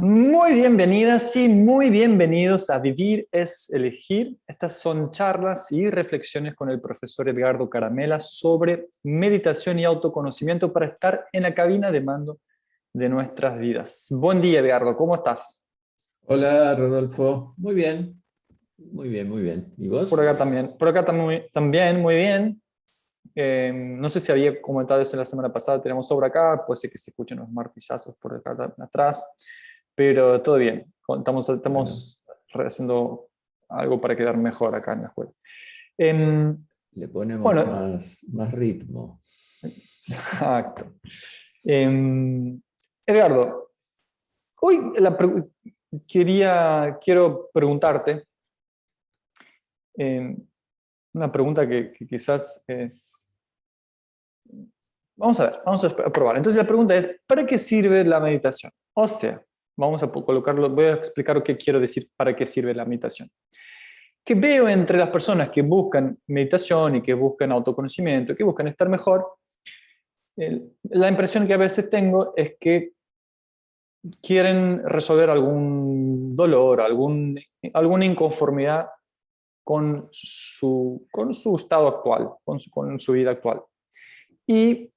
Muy bienvenidas y muy bienvenidos a Vivir es Elegir. Estas son charlas y reflexiones con el profesor Edgardo Caramela sobre meditación y autoconocimiento para estar en la cabina de mando de nuestras vidas. Buen día, Edgardo, ¿cómo estás? Hola, Rodolfo. Muy bien, muy bien, muy bien. ¿Y Por vos? acá también. Por acá también, muy bien. No sé si había comentado eso la semana pasada, tenemos obra acá, puede ser que se escuchen los martillazos por acá atrás, pero todo bien. Bueno, Estamos haciendo algo para quedar mejor acá en la escuela. Em, le ponemos bueno, más ritmo. exacto. Em, Edgardo, hoy quiero preguntarte una pregunta que quizás es. Vamos a ver, vamos a probar. Entonces la pregunta es, ¿para qué sirve la meditación? O sea, vamos a colocarlo, voy a explicar qué quiero decir para qué sirve la meditación. Que veo entre las personas que buscan meditación y que buscan autoconocimiento, que buscan estar mejor, la impresión que a veces tengo es que quieren resolver algún dolor, alguna inconformidad con su estado actual, con su vida actual. Y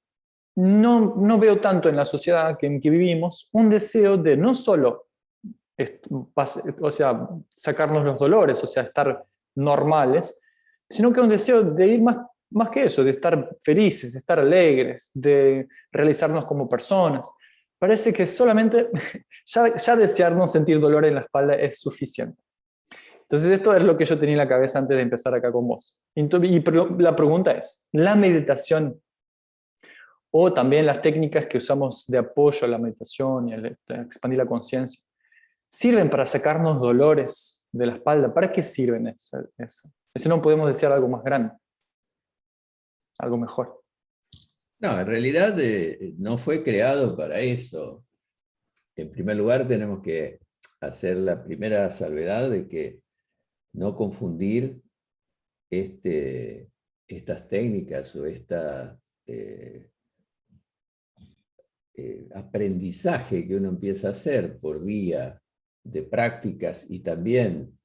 no veo tanto en la sociedad en que vivimos un deseo de no solo o sea, sacarnos los dolores, o sea, estar normales, sino que un deseo de ir más que eso, de estar felices, de estar alegres, de realizarnos como personas. Parece que solamente ya desearnos sentir dolor en la espalda es suficiente. Entonces esto es lo que yo tenía en la cabeza antes de empezar acá con vos. La pregunta es, ¿la meditación o también las técnicas que usamos de apoyo a la meditación y a expandir la conciencia sirven para sacarnos dolores de la espalda? ¿Para qué sirven eso? Si no podemos desear algo más grande, algo mejor. No, en realidad no fue creado para eso. En primer lugar, tenemos que hacer la primera salvedad de que no confundir estas técnicas o eh, aprendizaje que uno empieza a hacer por vía de prácticas y también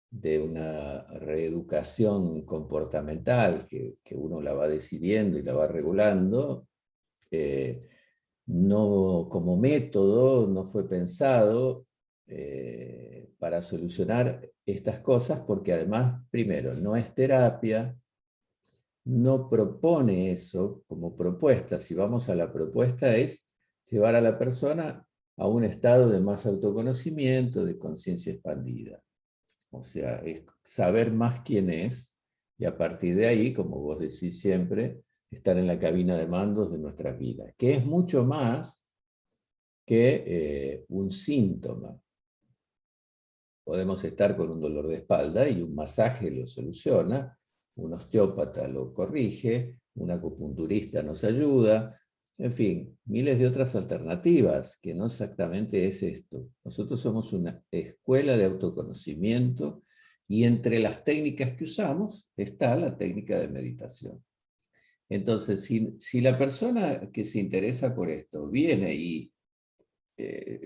de una reeducación comportamental que uno la va decidiendo y la va regulando, no como método, no fue pensado para solucionar estas cosas, porque además, primero, no es terapia, no propone eso como propuesta. Si vamos a la propuesta es llevar a la persona a un estado de más autoconocimiento, de conciencia expandida. O sea, es saber más quién es y a partir de ahí, como vos decís siempre, estar en la cabina de mandos de nuestras vidas, que es mucho más que un síntoma. Podemos estar con un dolor de espalda y un masaje lo soluciona, un osteópata lo corrige, un acupunturista nos ayuda, en fin, miles de otras alternativas, que no exactamente es esto. Nosotros somos una escuela de autoconocimiento y entre las técnicas que usamos está la técnica de meditación. Entonces, si la persona que se interesa por esto viene y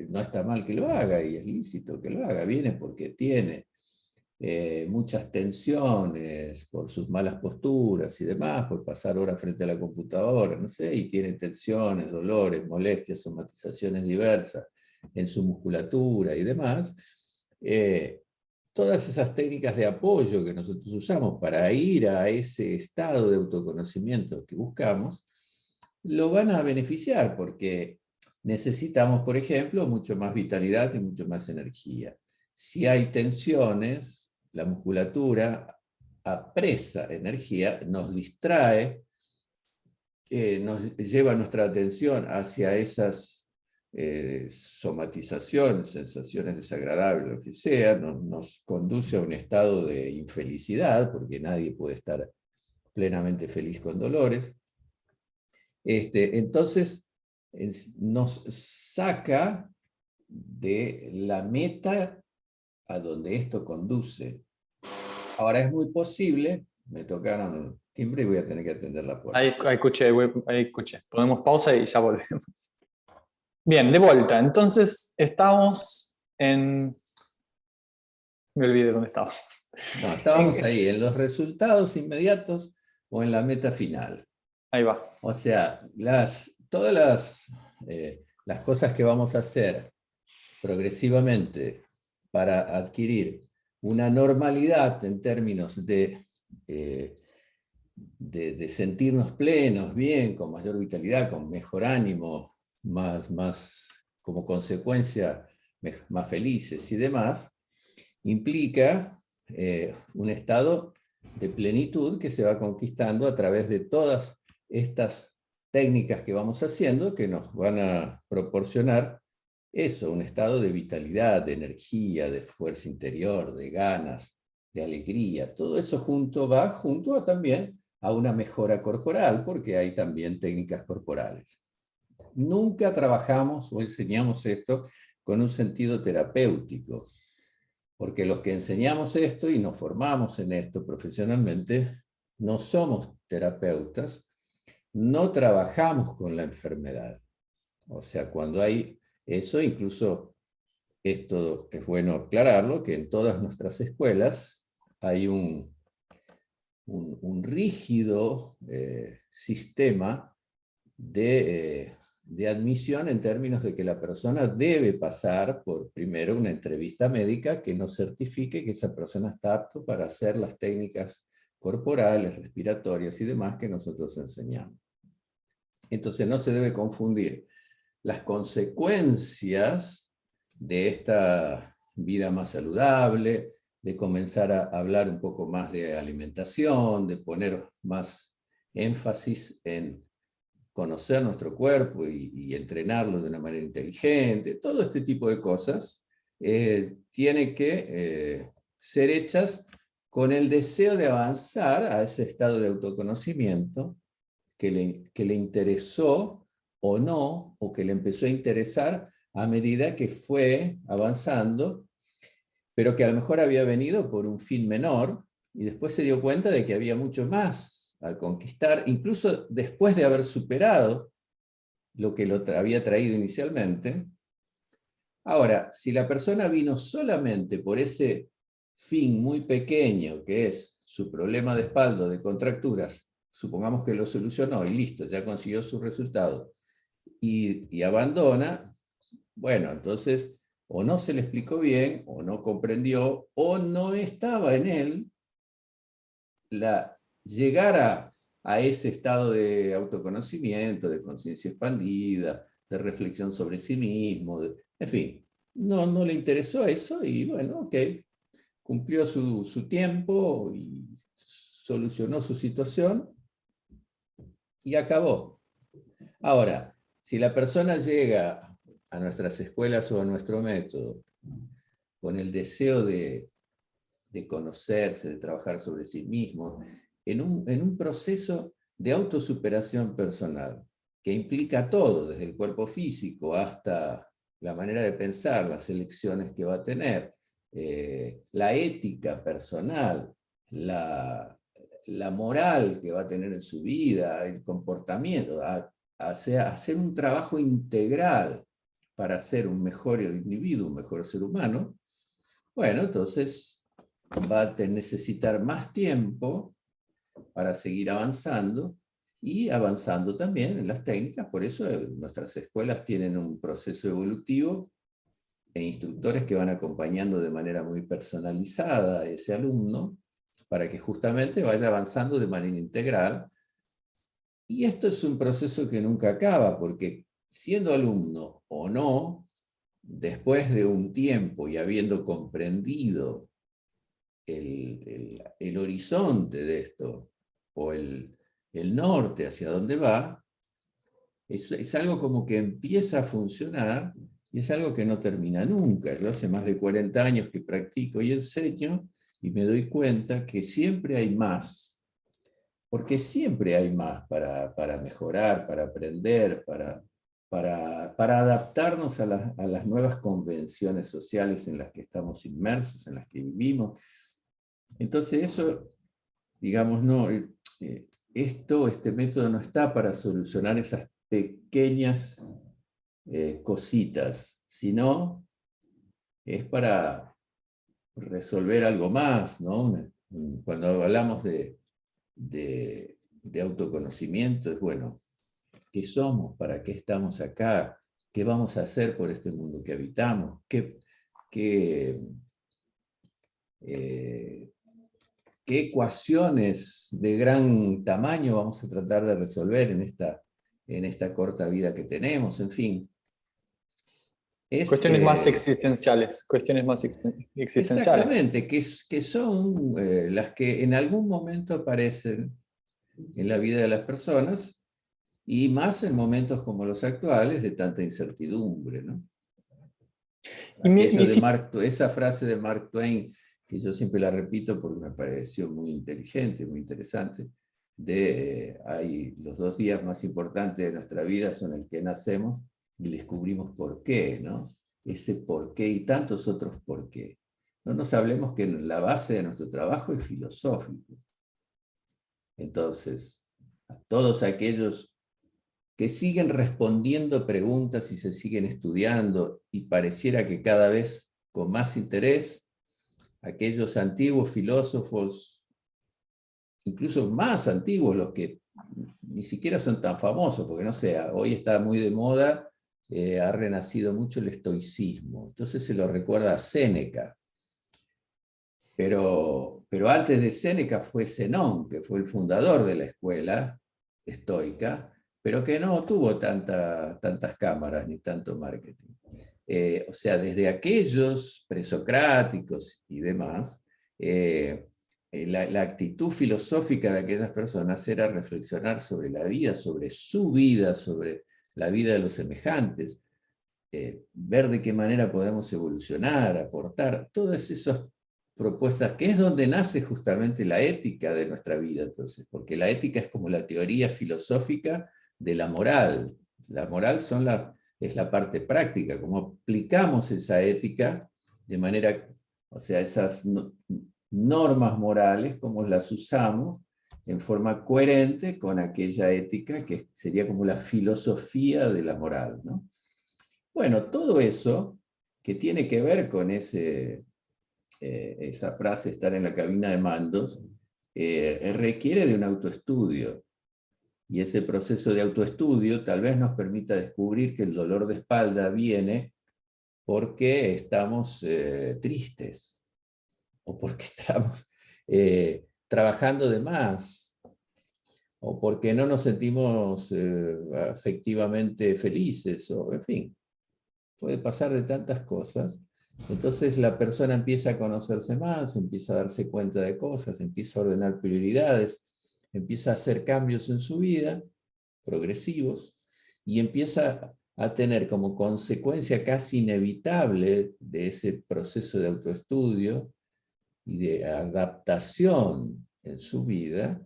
no está mal que lo haga y es lícito que lo haga, viene porque tiene muchas tensiones por sus malas posturas y demás, por pasar horas frente a la computadora, no sé, y tiene tensiones, dolores, molestias, somatizaciones diversas en su musculatura y demás. eh, Todas esas técnicas de apoyo que nosotros usamos para ir a ese estado de autoconocimiento que buscamos, lo van a beneficiar porque necesitamos, por ejemplo, mucho más vitalidad y mucho más energía. Si hay tensiones, la musculatura apresa energía, nos distrae, nos lleva nuestra atención hacia esas somatizaciones, sensaciones desagradables, lo que sea, nos conduce a un estado de infelicidad, porque nadie puede estar plenamente feliz con dolores. Entonces, nos saca de la meta a donde esto conduce. Ahora es muy posible, me tocaron el timbre y voy a tener que atender la puerta. Ahí escuché, ahí escuché. Ponemos pausa y ya volvemos. Bien, de vuelta. Entonces, estamos en... Me olvidé dónde estábamos. No, estábamos ahí, en los resultados inmediatos o en la meta final. Ahí va. O sea, todas las cosas que vamos a hacer progresivamente para adquirir una normalidad en términos eh, de sentirnos plenos, bien, con mayor vitalidad, con mejor ánimo, como consecuencia más felices y demás, implica un estado de plenitud que se va conquistando a través de todas estas técnicas que vamos haciendo, que nos van a proporcionar eso, un estado de vitalidad, de energía, de fuerza interior, de ganas, de alegría. Todo eso va junto también a una mejora corporal, porque hay también técnicas corporales. Nunca trabajamos o enseñamos esto con un sentido terapéutico, porque los que enseñamos esto y nos formamos en esto profesionalmente, no somos terapeutas, no trabajamos con la enfermedad. O sea, cuando hay eso, incluso esto es bueno aclararlo, que en todas nuestras escuelas hay un rígido sistema de admisión en términos de que la persona debe pasar por primero una entrevista médica que nos certifique que esa persona está apto para hacer las técnicas corporales, respiratorias y demás que nosotros enseñamos. Entonces no se debe confundir las consecuencias de esta vida más saludable, de comenzar a hablar un poco más de alimentación, de poner más énfasis en conocer nuestro cuerpo y entrenarlo de una manera inteligente, todo este tipo de cosas tiene que ser hechas con el deseo de avanzar a ese estado de autoconocimiento que le interesó o no, o que le empezó a interesar a medida que fue avanzando, pero que a lo mejor había venido por un fin menor, y después se dio cuenta de que había mucho más al conquistar, incluso después de haber superado lo que lo había traído inicialmente. Ahora, si la persona vino solamente por ese fin muy pequeño, que es su problema de espalda, de contracturas, supongamos que lo solucionó y listo, ya consiguió su resultado, y abandona, bueno, entonces o no se le explicó bien, o no comprendió, o no estaba en él llegar a ese estado de autoconocimiento, de conciencia expandida, de reflexión sobre sí mismo, en fin, no le interesó eso y bueno, ok, cumplió su tiempo y solucionó su situación y acabó. Ahora, si la persona llega a nuestras escuelas o a nuestro método con el deseo de conocerse, de trabajar sobre sí mismo, en un proceso de autosuperación personal, que implica todo, desde el cuerpo físico hasta la manera de pensar, las elecciones que va a tener, la ética personal, la moral que va a tener en su vida, el comportamiento, hacer un trabajo integral para ser un mejor individuo, un mejor ser humano. Bueno, entonces va a necesitar más tiempo para seguir avanzando y avanzando también en las técnicas. Por eso nuestras escuelas tienen un proceso evolutivo e instructores que van acompañando de manera muy personalizada a ese alumno para que justamente vaya avanzando de manera integral. Y esto es un proceso que nunca acaba, porque siendo alumno o no, después de un tiempo y habiendo comprendido el horizonte de esto, o el norte hacia dónde va, es algo como que empieza a funcionar y es algo que no termina nunca. Yo hace más de 40 años que practico y enseño y me doy cuenta que siempre hay más, porque siempre hay más para mejorar, para aprender, para adaptarnos a las nuevas convenciones sociales en las que estamos inmersos, en las que vivimos. Entonces eso, digamos, no, este método no está para solucionar esas pequeñas cositas, sino es para resolver algo más, ¿no? Cuando hablamos de autoconocimiento, es bueno, ¿qué somos? ¿Para qué estamos acá? ¿Qué vamos a hacer por este mundo que habitamos? ¿Qué ecuaciones de gran tamaño vamos a tratar de resolver en esta corta vida que tenemos? En fin. Cuestiones más existenciales, cuestiones más existenciales. Exactamente, que son las que en algún momento aparecen en la vida de las personas, y más en momentos como los actuales de tanta incertidumbre, ¿no? Esa frase de Mark Twain, que yo siempre la repito porque me pareció muy inteligente, muy interesante, los 2 días más importantes de nuestra vida son el que nacemos y descubrimos por qué, ¿no? Ese por qué y tantos otros por qué. No nos hablemos que la base de nuestro trabajo es filosófico. Entonces, a todos aquellos que siguen respondiendo preguntas y se siguen estudiando, y pareciera que cada vez con más interés, aquellos antiguos filósofos, incluso más antiguos, los que ni siquiera son tan famosos, porque no sé, hoy está muy de moda, ha renacido mucho el estoicismo, entonces se lo recuerda a Séneca. Pero antes de Séneca fue Zenón, que fue el fundador de la escuela estoica, pero que no tuvo tantas cámaras ni tanto marketing. O sea, desde aquellos presocráticos y demás, la actitud filosófica de aquellas personas era reflexionar sobre la vida, sobre su vida, sobre la vida de los semejantes, ver de qué manera podemos evolucionar, aportar, todas esas propuestas, que es donde nace justamente la ética de nuestra vida, entonces, porque la ética es como la teoría filosófica de la moral. La moral es la parte práctica, cómo aplicamos esa ética de manera, o sea, esas normas morales, cómo las usamos en forma coherente con aquella ética que sería como la filosofía de la moral, ¿no? Bueno, todo eso que tiene que ver con esa frase, estar en la cabina de mandos, requiere de un autoestudio. Y ese proceso de autoestudio tal vez nos permita descubrir que el dolor de espalda viene porque estamos tristes, o porque estamos trabajando de más, o porque no nos sentimos afectivamente felices, o en fin, puede pasar de tantas cosas. Entonces la persona empieza a conocerse más, empieza a darse cuenta de cosas, empieza a ordenar prioridades, empieza a hacer cambios en su vida, progresivos, y empieza a tener como consecuencia casi inevitable de ese proceso de autoestudio y de adaptación en su vida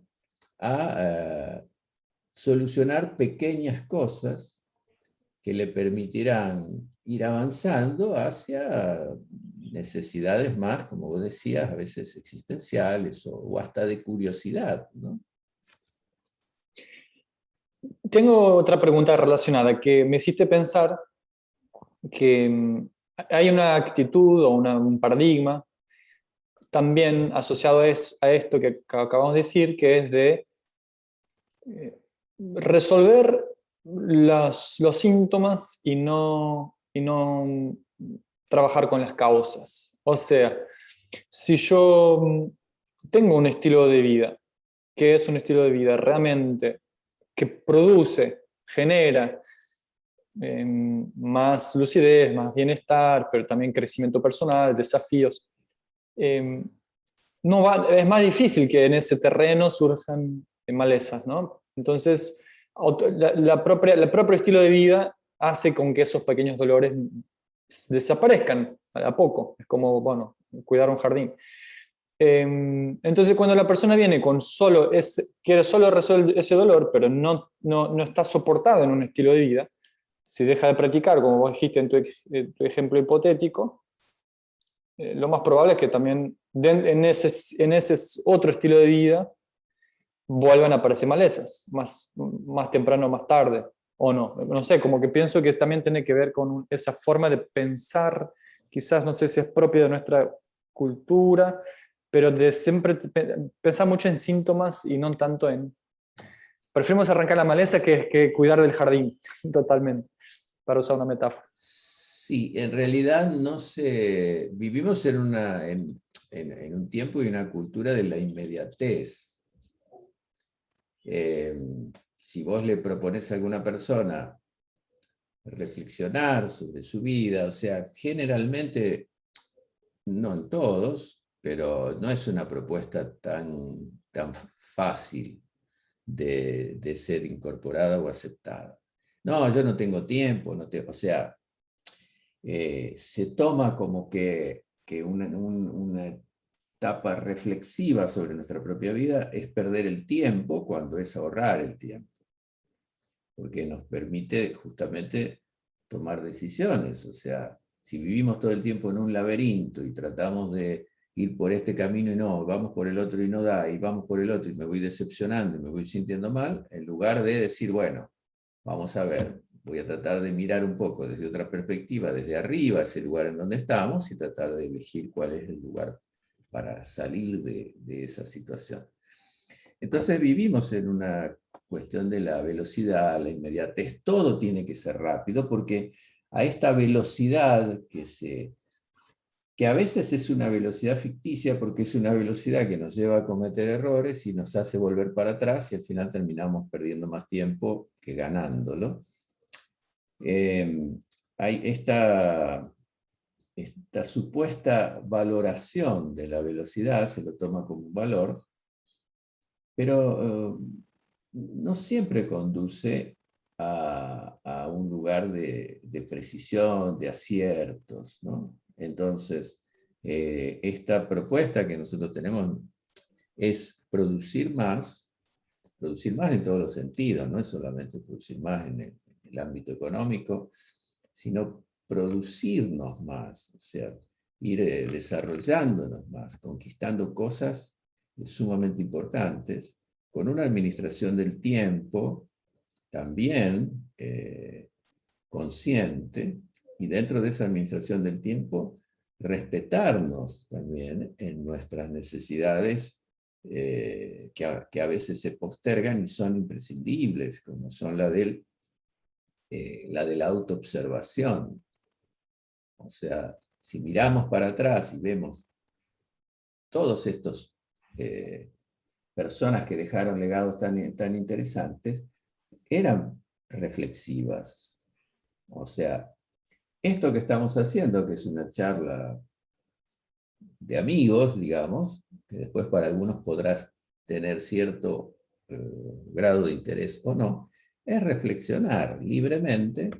a solucionar pequeñas cosas que le permitirán ir avanzando hacia necesidades más, como vos decías, a veces existenciales o hasta de curiosidad, ¿no? Tengo otra pregunta relacionada que me hiciste pensar que hay una actitud o un paradigma también asociado a esto que acabamos de decir, que es de resolver los síntomas y no trabajar con las causas. O sea, si yo tengo un estilo de vida, que es un estilo de vida realmente que produce, genera más lucidez, más bienestar, pero también crecimiento personal, desafíos, es más difícil que en ese terreno surjan malezas, ¿no? Entonces, el propio estilo de vida hace con que esos pequeños dolores desaparezcan a poco. Es como, bueno, cuidar un jardín. Entonces, cuando la persona viene quiere solo resolver ese dolor, pero no está soportado en un estilo de vida, si deja de practicar, como vos dijiste en tu ejemplo hipotético, lo más probable es que también en ese otro estilo de vida vuelvan a aparecer malezas, más temprano o más tarde. o no. No sé, como que pienso que también tiene que ver con esa forma de pensar, quizás no sé si es propia de nuestra cultura, pero de siempre pensar mucho en síntomas y no tanto en... Preferimos arrancar la maleza que cuidar del jardín, totalmente, para usar una metáfora. Sí, en realidad no se... Vivimos en un tiempo y una cultura de la inmediatez. Si vos le propones a alguna persona reflexionar sobre su vida, o sea, generalmente, no en todos, pero no es una propuesta tan fácil de ser incorporada o aceptada. No, yo no tengo tiempo, o sea, se toma como que una etapa reflexiva sobre nuestra propia vida es perder el tiempo cuando es ahorrar el tiempo, porque nos permite justamente tomar decisiones. O sea, si vivimos todo el tiempo en un laberinto y tratamos de ir por este camino y no, vamos por el otro y no da, y vamos por el otro y me voy decepcionando y me voy sintiendo mal, en lugar de decir, bueno, vamos a ver, voy a tratar de mirar un poco desde otra perspectiva, desde arriba, ese lugar en donde estamos, y tratar de elegir cuál es el lugar para salir de esa situación. Entonces vivimos en una cuestión de la velocidad, la inmediatez, todo tiene que ser rápido, porque a esta velocidad que a veces es una velocidad ficticia, porque es una velocidad que nos lleva a cometer errores y nos hace volver para atrás, y al final terminamos perdiendo más tiempo que ganándolo. Hay esta supuesta valoración de la velocidad, se lo toma como un valor, pero no siempre conduce a un lugar de precisión, de aciertos, ¿no? Entonces, esta propuesta que nosotros tenemos es producir más en todos los sentidos, no es solamente producir más en el ámbito económico, sino producirnos más, o sea, ir desarrollándonos más, conquistando cosas sumamente importantes, con una administración del tiempo también consciente, y dentro de esa administración del tiempo, respetarnos también en nuestras necesidades que a veces se postergan y son imprescindibles, como son la de la autoobservación. O sea, si miramos para atrás y vemos todos estos personas que dejaron legados tan interesantes, eran reflexivas. O sea, esto que estamos haciendo, que es una charla de amigos, digamos, que después para algunos podrás tener cierto grado de interés o no, es reflexionar libremente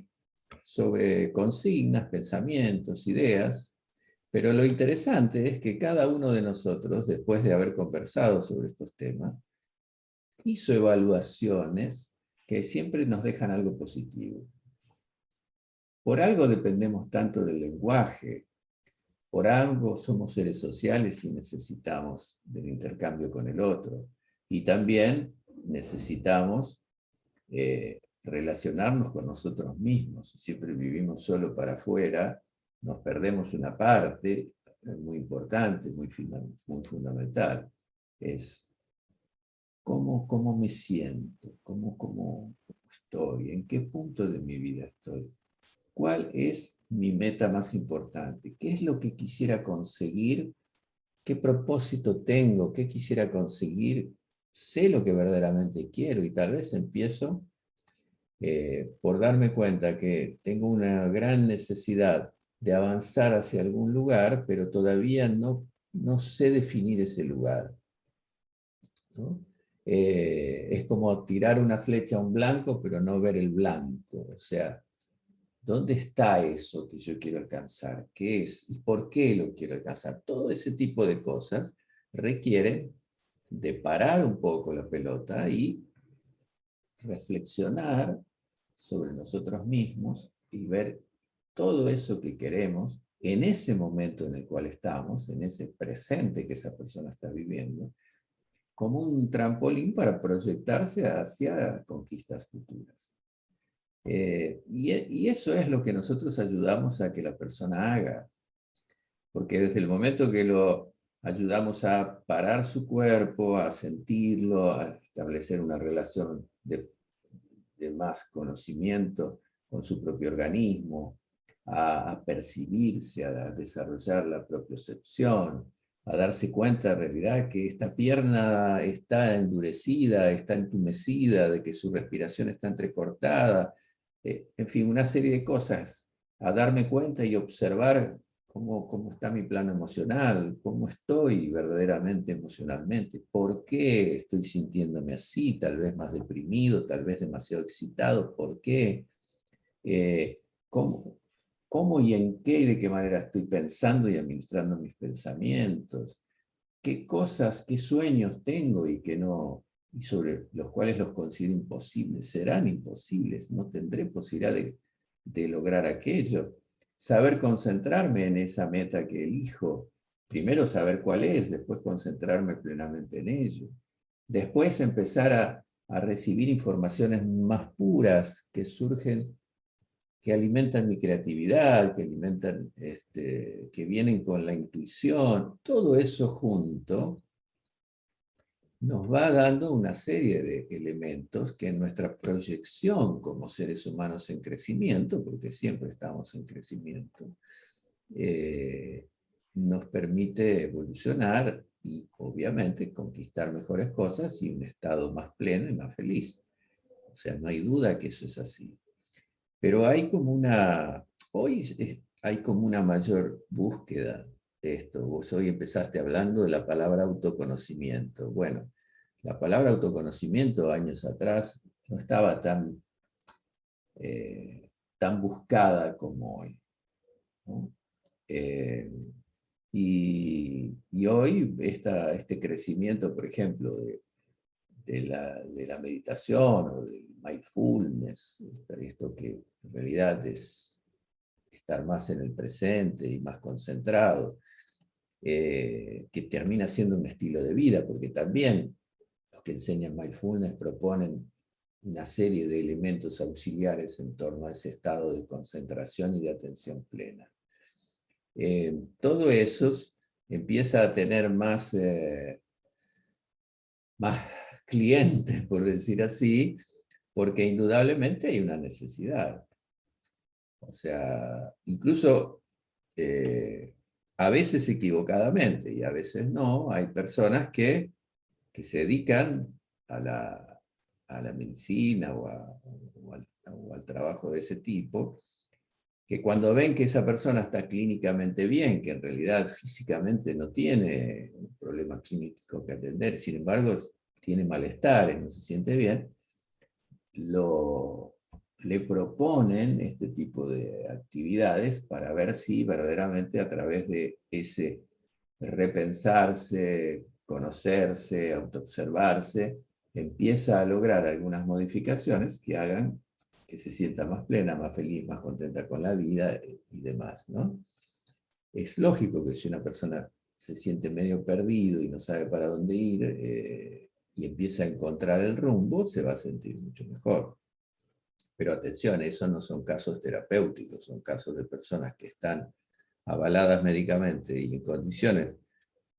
sobre consignas, pensamientos, ideas, pero lo interesante es que cada uno de nosotros, después de haber conversado sobre estos temas, hizo evaluaciones que siempre nos dejan algo positivo. Por algo dependemos tanto del lenguaje, por algo somos seres sociales y necesitamos del intercambio con el otro. Y también necesitamos relacionarnos con nosotros mismos. Si siempre vivimos solo para afuera, nos perdemos una parte muy importante, muy fundamental. Es cómo me siento, cómo estoy, en qué punto de mi vida estoy. ¿Cuál es mi meta más importante? ¿Qué es lo que quisiera conseguir? ¿Qué propósito tengo? ¿Qué quisiera conseguir? Sé lo que verdaderamente quiero y tal vez empiezo por darme cuenta que tengo una gran necesidad de avanzar hacia algún lugar, pero todavía no sé definir ese lugar, ¿no? Es como tirar una flecha a un blanco, pero no ver el blanco. O sea, ¿dónde está eso que yo quiero alcanzar? ¿Qué es? ¿Y por qué lo quiero alcanzar? Todo ese tipo de cosas requieren de parar un poco la pelota y reflexionar sobre nosotros mismos y ver todo eso que queremos en ese momento en el cual estamos, en ese presente que esa persona está viviendo, como un trampolín para proyectarse hacia conquistas futuras. Y eso es lo que nosotros ayudamos a que la persona haga. Porque desde el momento que lo ayudamos a parar su cuerpo, a sentirlo, a establecer una relación de más conocimiento con su propio organismo, a percibirse, a desarrollar la propiocepción, a darse cuenta en realidad que esta pierna está endurecida, está entumecida, de que su respiración está entrecortada, en fin, una serie de cosas, a darme cuenta y observar cómo está mi plano emocional, cómo estoy verdaderamente emocionalmente, por qué estoy sintiéndome así, tal vez más deprimido, tal vez demasiado excitado, por qué, cómo, cómo y en qué y de qué manera estoy pensando y administrando mis pensamientos, qué cosas, qué sueños tengo y que no, y sobre los cuales los considero imposibles, serán imposibles, no tendré posibilidad de lograr aquello. Saber concentrarme en esa meta que elijo, primero saber cuál es, después concentrarme plenamente en ello. Después empezar a recibir informaciones más puras que surgen, que alimentan mi creatividad, que alimentan, que vienen con la intuición, todo eso junto nos va dando una serie de elementos que en nuestra proyección como seres humanos en crecimiento, porque siempre estamos en crecimiento, nos permite evolucionar y obviamente conquistar mejores cosas y un estado más pleno y más feliz. O sea, no hay duda que eso es así. Pero hay como hay como una mayor búsqueda de esto. Vos hoy empezaste hablando de la palabra autoconocimiento. Bueno, la palabra autoconocimiento años atrás no estaba tan buscada como hoy, ¿no? Eh, y hoy este crecimiento, por ejemplo, de la meditación o del mindfulness, esto que en realidad es estar más en el presente y más concentrado, que termina siendo un estilo de vida, porque también los que enseñan mindfulness proponen una serie de elementos auxiliares en torno a ese estado de concentración y de atención plena. Todo eso empieza a tener más clientes, por decir así, porque indudablemente hay una necesidad. O sea, incluso a veces equivocadamente y a veces no, hay personas que se dedican a la medicina o al trabajo de ese tipo, que cuando ven que esa persona está clínicamente bien, que en realidad físicamente no tiene un problema clínico que atender, sin embargo tiene malestares, no se siente bien, le proponen este tipo de actividades para ver si verdaderamente a través de ese repensarse, conocerse, autoobservarse, empieza a lograr algunas modificaciones que hagan que se sienta más plena, más feliz, más contenta con la vida y demás, ¿no? Es lógico que si una persona se siente medio perdido y no sabe para dónde ir y empieza a encontrar el rumbo, se va a sentir mucho mejor. Pero atención, esos no son casos terapéuticos, son casos de personas que están avaladas médicamente y en condiciones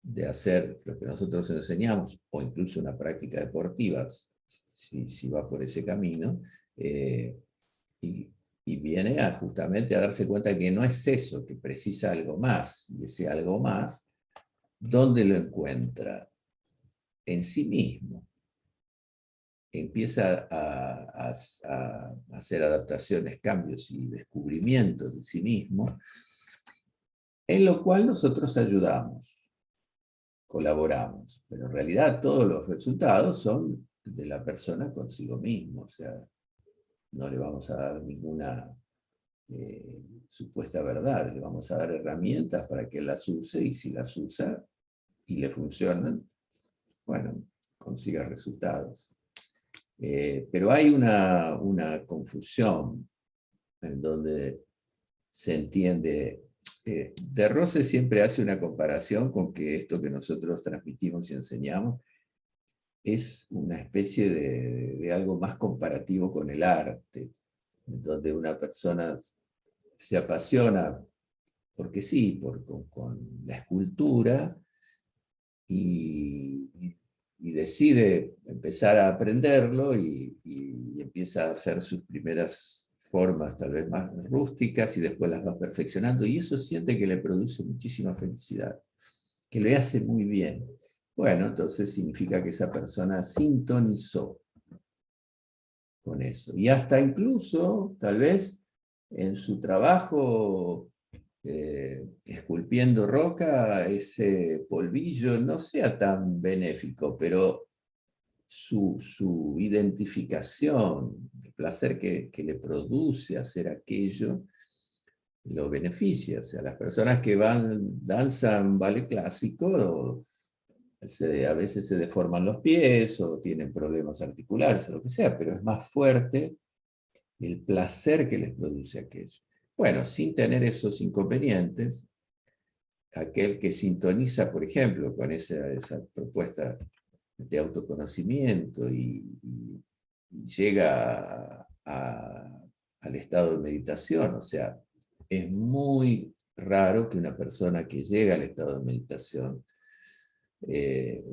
de hacer lo que nosotros enseñamos, o incluso una práctica deportiva, si va por ese camino, y viene justamente a darse cuenta que no es eso, que precisa algo más, y ese algo más, ¿dónde lo encuentra? En sí mismo. Empieza a hacer adaptaciones, cambios y descubrimientos de sí mismo, en lo cual nosotros ayudamos, colaboramos, pero en realidad todos los resultados son de la persona consigo mismo, o sea, no le vamos a dar ninguna supuesta verdad, le vamos a dar herramientas para que las use y si las usa y le funcionan, bueno, consiga resultados. Pero hay una confusión en donde se entiende. De Rose siempre hace una comparación con que esto que nosotros transmitimos y enseñamos es una especie de algo más comparativo con el arte. donde una persona se apasiona, porque sí, con la escultura, y decide empezar a aprenderlo y empieza a hacer sus primeras formas tal vez más rústicas y después las va perfeccionando, y eso siente que le produce muchísima felicidad, que le hace muy bien. Bueno, entonces significa que esa persona sintonizó con eso. Y hasta incluso, tal vez, en su trabajo esculpiendo roca, ese polvillo no sea tan benéfico, pero su identificación, el placer que le produce hacer aquello, lo beneficia. O sea, las personas que danzan ballet clásico, a veces se deforman los pies o tienen problemas articulares o lo que sea, pero es más fuerte el placer que les produce aquello. Bueno, sin tener esos inconvenientes, aquel que sintoniza, por ejemplo, con esa propuesta de autoconocimiento y llega al estado de meditación, o sea, es muy raro que una persona que llega al estado de meditación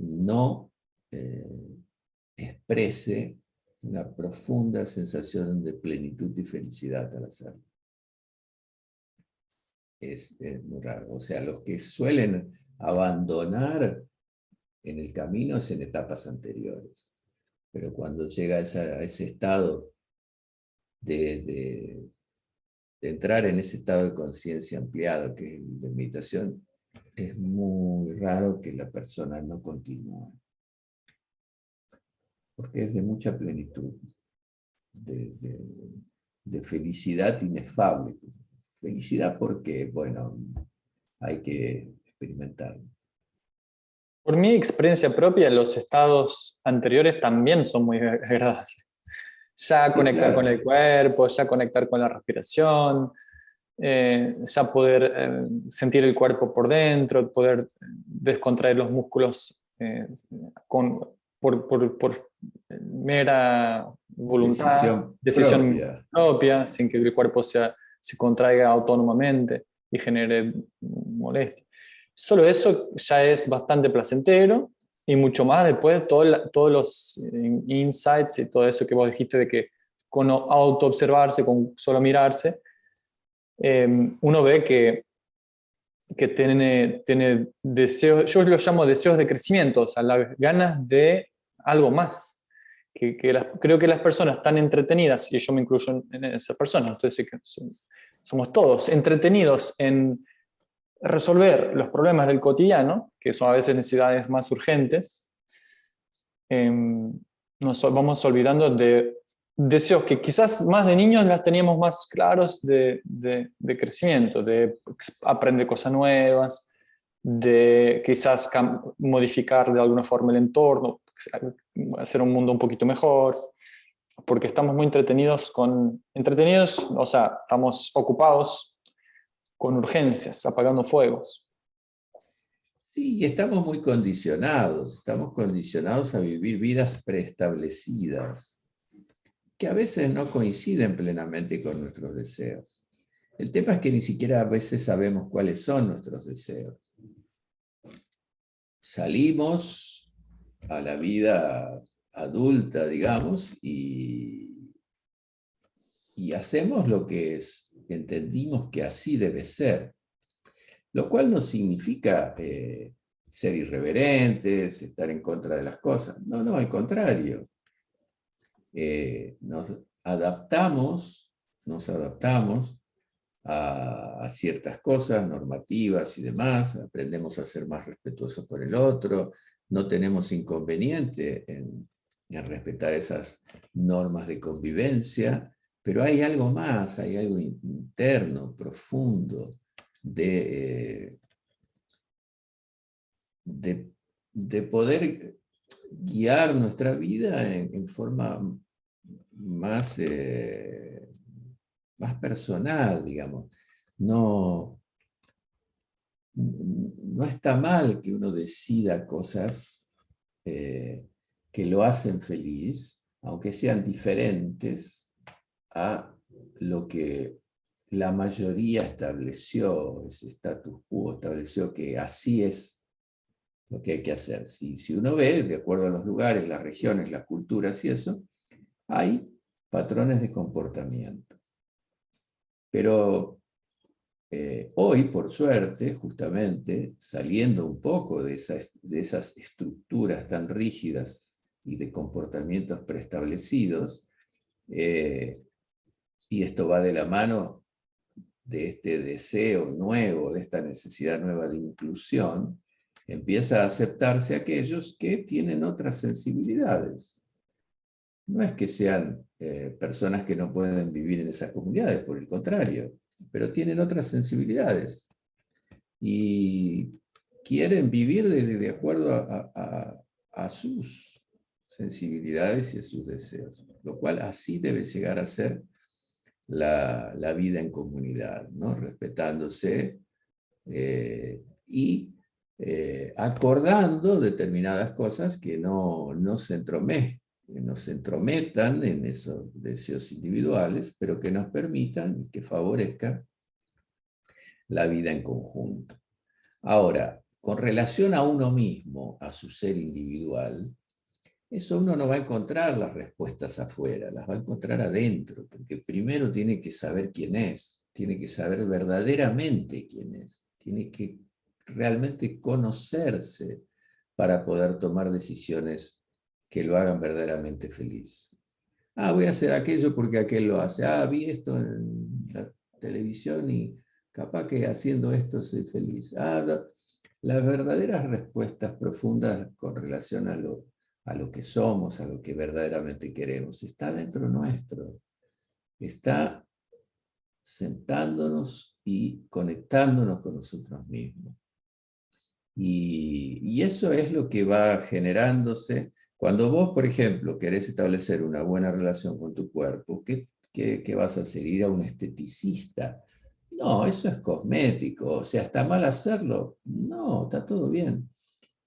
no exprese una profunda sensación de plenitud y felicidad al hacerlo. Es muy raro. O sea, los que suelen abandonar en el camino es en etapas anteriores. Pero cuando llega a ese estado de entrar en ese estado de conciencia ampliado, que es de meditación, es muy raro que la persona no continúe. Porque es de mucha plenitud, de felicidad inefable. Felicidad porque, bueno, hay que experimentarlo. Por mi experiencia propia, los estados anteriores también son muy agradables. Ya Sí, conectar con claro. el cuerpo, ya conectar con la respiración, ya poder sentir el cuerpo por dentro, poder descontraer los músculos por mera voluntad, Decisión decisión propia. propia, sin que el cuerpo se contraiga autónomamente y genere molestia. Solo eso ya es bastante placentero y mucho más después todos los insights y todo eso que vos dijiste de que con auto-observarse, con solo mirarse, uno ve que tiene deseos, yo los llamo deseos de crecimiento, o sea, las ganas de algo más. Creo que las personas están entretenidas, y yo me incluyo en esas personas, entonces somos todos entretenidos en resolver los problemas del cotidiano, que son a veces necesidades más urgentes. Nos vamos olvidando de deseos que quizás más de niños las teníamos más claros de crecimiento, de aprender cosas nuevas, de quizás modificar de alguna forma el entorno, hacer un mundo un poquito mejor, porque estamos muy entretenidos, o sea, estamos ocupados con urgencias, apagando fuegos. Sí, y estamos muy estamos condicionados a vivir vidas preestablecidas, que a veces no coinciden plenamente con nuestros deseos. El tema es que ni siquiera a veces sabemos cuáles son nuestros deseos. Salimos a la vida adulta, digamos, y hacemos lo que entendimos que así debe ser, lo cual no significa ser irreverentes, estar en contra de las cosas. No, no, al contrario. Nos adaptamos a ciertas cosas, normativas y demás, aprendemos a ser más respetuosos con el otro, no tenemos inconveniente en respetar esas normas de convivencia, pero hay algo más, hay algo interno, profundo, de, de poder guiar nuestra vida en forma más, más personal, digamos. No, no está mal que uno decida cosas que lo hacen feliz, aunque sean diferentes a lo que la mayoría estableció, ese status quo estableció que así es lo que hay que hacer. Si uno ve, de acuerdo a los lugares, las regiones, las culturas y eso, hay patrones de comportamiento. Pero hoy, por suerte, justamente, saliendo un poco de esas estructuras tan rígidas y de comportamientos preestablecidos, y esto va de la mano de este deseo nuevo, de esta necesidad nueva de inclusión, empieza a aceptarse aquellos que tienen otras sensibilidades. No es que sean personas que no pueden vivir en esas comunidades, por el contrario, pero tienen otras sensibilidades y quieren vivir de acuerdo a sus sensibilidades y a sus deseos, lo cual así debe llegar a ser la vida en comunidad, ¿no? Respetándose y acordando determinadas cosas que no se entrometan en esos deseos individuales, pero que nos permitan y que favorezcan la vida en conjunto. Ahora, con relación a uno mismo, a su ser individual, eso uno no va a encontrar las respuestas afuera, las va a encontrar adentro, porque primero tiene que saber quién es, tiene que saber verdaderamente quién es, tiene que realmente conocerse para poder tomar decisiones que lo hagan verdaderamente feliz. Voy a hacer aquello porque aquel lo hace. Vi esto en la televisión y capaz que haciendo esto soy feliz. Las verdaderas respuestas profundas con relación a lo que somos, a lo que verdaderamente queremos, está dentro nuestro. Está sentándonos y conectándonos con nosotros mismos. Y eso es lo que va generándose. Cuando vos, por ejemplo, querés establecer una buena relación con tu cuerpo, ¿qué vas a hacer? ¿Ir a un esteticista? No, eso es cosmético. O sea, ¿está mal hacerlo? No, está todo bien.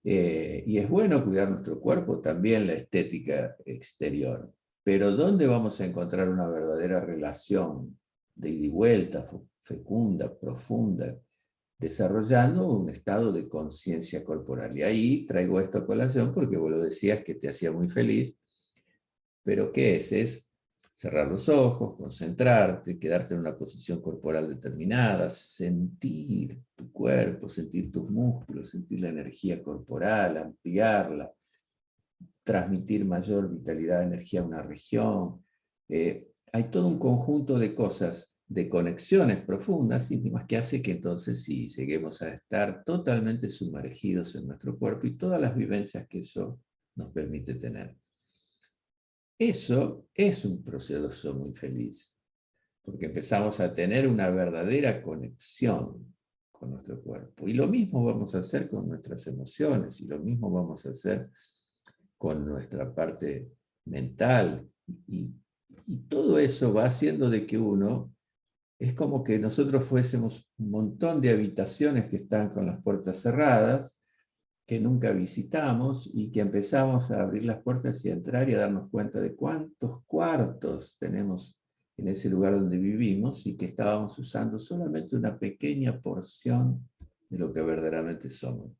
Y es bueno cuidar nuestro cuerpo, también la estética exterior. Pero ¿dónde vamos a encontrar una verdadera relación de ida y vuelta, fecunda, profunda, desarrollando un estado de conciencia corporal? Y ahí traigo esto a colación porque vos lo decías que te hacía muy feliz, pero ¿qué es? Es cerrar los ojos, concentrarte, quedarte en una posición corporal determinada, sentir tu cuerpo, sentir tus músculos, sentir la energía corporal, ampliarla, transmitir mayor vitalidad, energía a una región. Hay todo un conjunto de cosas, de conexiones profundas, íntimas, que hace que entonces sí, lleguemos a estar totalmente sumergidos en nuestro cuerpo y todas las vivencias que eso nos permite tener. Eso es un proceso muy feliz, porque empezamos a tener una verdadera conexión con nuestro cuerpo. Y lo mismo vamos a hacer con nuestras emociones, y lo mismo vamos a hacer con nuestra parte mental. Y todo eso va haciendo de que uno, es como que nosotros fuésemos un montón de habitaciones que están con las puertas cerradas, que nunca visitamos y que empezamos a abrir las puertas y a entrar y a darnos cuenta de cuántos cuartos tenemos en ese lugar donde vivimos y que estábamos usando solamente una pequeña porción de lo que verdaderamente somos.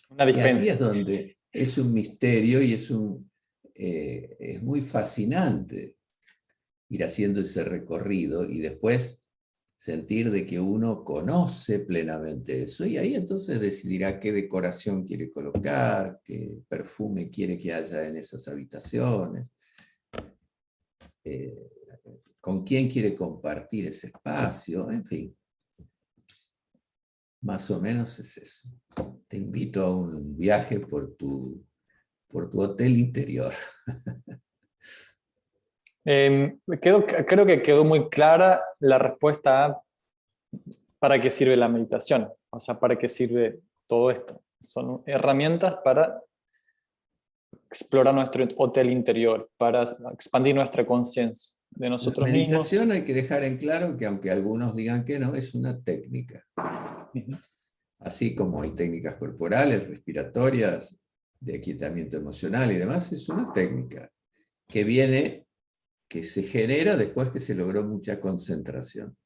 Una Y allí dispensa. es donde es un misterio y es muy fascinante ir haciendo ese recorrido y después sentir de que uno conoce plenamente eso, y ahí entonces decidirá qué decoración quiere colocar, qué perfume quiere que haya en esas habitaciones, con quién quiere compartir ese espacio, en fin. Más o menos es eso. Te invito a un viaje por tu hotel interior. Creo que quedó muy clara la respuesta a para qué sirve la meditación, o sea, para qué sirve todo esto. Son herramientas para explorar nuestro hotel interior, para expandir nuestra conciencia de La nosotros mismos. meditación hay que dejar en claro que aunque algunos digan que no, es una técnica. Así como hay técnicas corporales, respiratorias, de aquietamiento emocional y demás, es una técnica que que se genera después que se logró mucha concentración.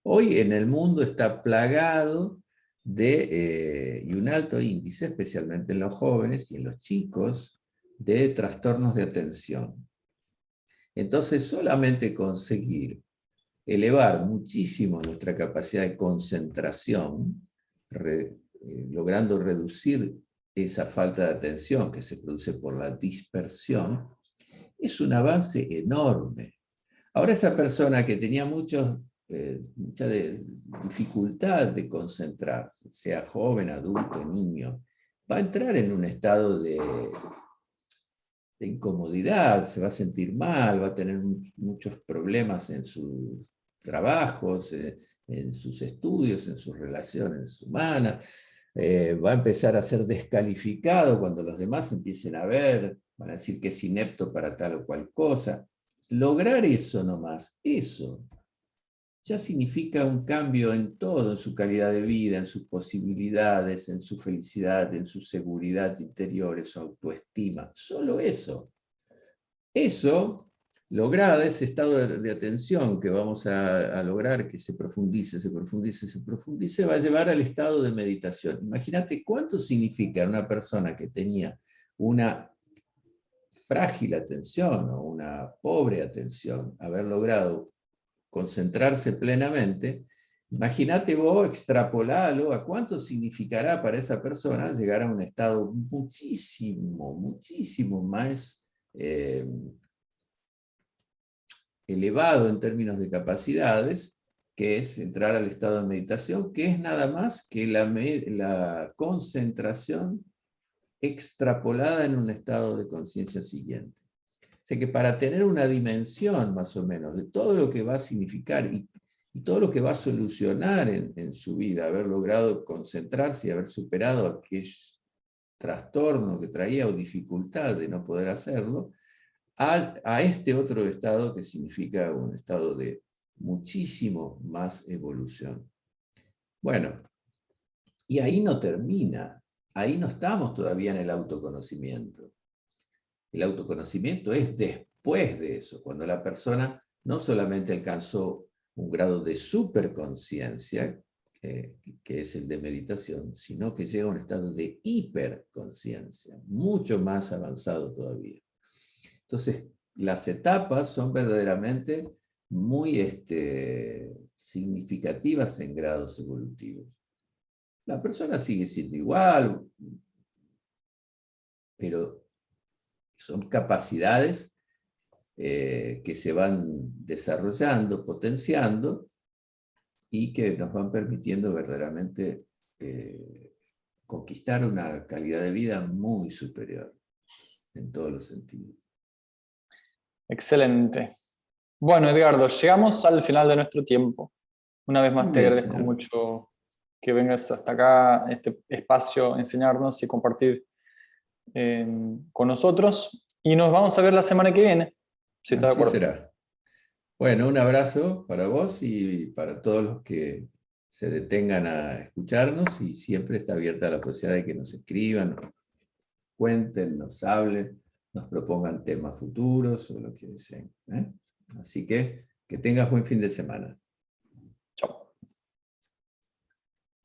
Hoy en el mundo está plagado y un alto índice, especialmente en los jóvenes y en los chicos, de trastornos de atención. Entonces, solamente conseguir elevar muchísimo nuestra capacidad de concentración, logrando reducir esa falta de atención que se produce por la dispersión, es un avance enorme. Ahora esa persona que tenía mucha dificultad de concentrarse, sea joven, adulto, niño, va a entrar en un estado de incomodidad, se va a sentir mal, va a tener muchos problemas en sus trabajos, en sus estudios, en sus relaciones humanas, va a empezar a ser descalificado cuando los demás empiecen a ver, van a decir que es inepto para tal o cual cosa. Lograr eso nomás, eso, ya significa un cambio en todo, en su calidad de vida, en sus posibilidades, en su felicidad, en su seguridad interior, en su autoestima. Solo eso. Eso, logrado ese estado de atención que vamos a lograr, que se profundice, se profundice, se profundice, va a llevar al estado de meditación. Imagínate cuánto significa una persona que tenía una frágil atención o una pobre atención, haber logrado concentrarse plenamente. Imagínate vos, extrapolalo a cuánto significará para esa persona llegar a un estado muchísimo, muchísimo más elevado en términos de capacidades, que es entrar al estado de meditación, que es nada más que la concentración extrapolada en un estado de conciencia siguiente. O sea que para tener una dimensión más o menos de todo lo que va a significar y todo lo que va a solucionar en su vida, haber logrado concentrarse y haber superado aquel trastorno que traía o dificultad de no poder hacerlo, a este otro estado que significa un estado de muchísimo más evolución. Bueno, y ahí no termina, ahí no estamos todavía en el autoconocimiento. El autoconocimiento es después de eso, cuando la persona no solamente alcanzó un grado de superconciencia, que es el de meditación, sino que llega a un estado de hiperconciencia, mucho más avanzado todavía. Entonces, las etapas son verdaderamente muy significativas en grados evolutivos. La persona sigue siendo igual, pero son capacidades que se van desarrollando, potenciando, y que nos van permitiendo verdaderamente conquistar una calidad de vida muy superior en todos los sentidos. Excelente. Bueno, Edgardo, llegamos al final de nuestro tiempo. Una vez más Muy te bien, agradezco señor. mucho que vengas hasta acá, a este espacio, a enseñarnos y compartir con nosotros. Y nos vamos a ver la semana que viene, si está de Así acuerdo. será. Bueno, un abrazo para vos y para todos los que se detengan a escucharnos, y siempre está abierta la posibilidad de que nos escriban, nos cuenten, nos hablen, nos propongan temas futuros o lo que deseen. Así que tengas buen fin de semana.